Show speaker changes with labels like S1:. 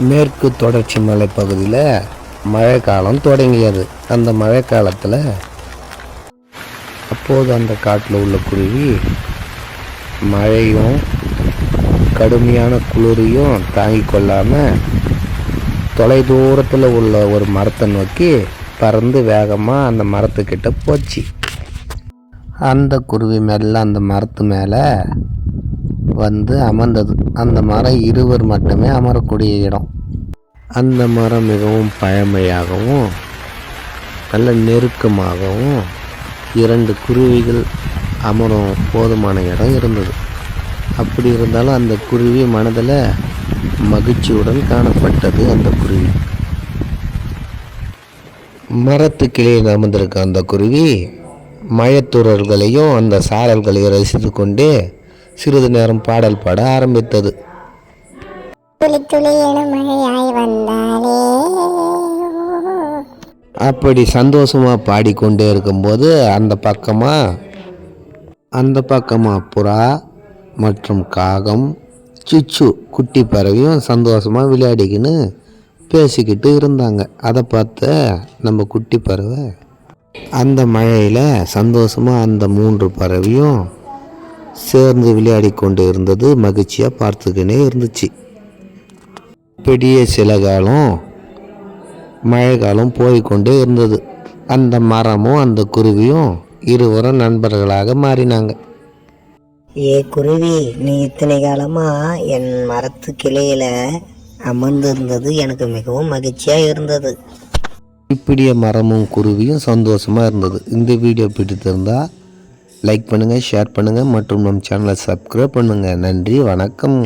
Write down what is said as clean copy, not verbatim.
S1: மேற்கு தொடர்ச்சி மலைப்பகுதியில் மழை காலம் தொடங்கியது. அந்த மழை காலத்தில் அப்போது அந்த காட்டில் உள்ள குருவி மழையும் கடுமையான குளிரையும் தாங்கி கொள்ளாமல் தொலைதூரத்தில் உள்ள ஒரு மரத்தை நோக்கி பறந்து வேகமாக அந்த மரத்துக்கிட்ட போச்சு. அந்த குருவி மெல்ல அந்த மரத்து மேலே வந்து அமர்ந்தது. அந்த மரம் இருவர் மட்டுமே அமரக்கூடிய இடம். அந்த மரம் மிகவும் பழமையாகவும் நல்ல நெருக்கமாகவும் 2 குருவிகள் அமரும் போதுமான இடம் இருந்தது. அப்படி இருந்தாலும் அந்த குருவி மனதில் மகிழ்ச்சியுடன் காணப்பட்டது. அந்த குருவி மரத்து கிளையில் அமர்ந்திருக்க அந்த குருவி மழைத்துறல்களையும் அந்த சாரல்களையும் ரசித்து கொண்டே சிறிது நேரம் பாடல் பாட ஆரம்பித்தது. அப்படி சந்தோஷமாக பாடிக்கொண்டே இருக்கும்போது அந்த பக்கமாக புறா மற்றும் காகம் சிச்சு குட்டி பறவையும் சந்தோஷமாக விளையாடிக்கின்னு பேசிக்கிட்டு இருந்தாங்க. அதை பார்த்த நம்ம குட்டி பறவை அந்த மழையில் சந்தோஷமாக அந்த 3 பறவையும் சேர்ந்து விளையாடி கொண்டு இருந்தது மகிழ்ச்சியாக பார்த்துக்கினே இருந்துச்சு. இப்படியே சில காலம் மழை காலம் போய்கொண்டே இருந்தது. அந்த மரமும் அந்த குருவியும் இருவரும் நண்பர்களாக மாறினாங்க.
S2: ஏ குருவி, நீ இத்தனை காலமா என் மரத்து கிளையில அமர்ந்து இருந்தது எனக்கு மிகவும் மகிழ்ச்சியா இருந்தது.
S1: இப்படியே மரமும் குருவியும் சந்தோஷமா இருந்தது. இந்த வீடியோ பிடித்திருந்தா லைக் பண்ணுங்க, ஷேர் பண்ணுங்க மற்றும் நம் சேனலை சப்ஸ்கிரைப் பண்ணுங்க. நன்றி, வணக்கம்.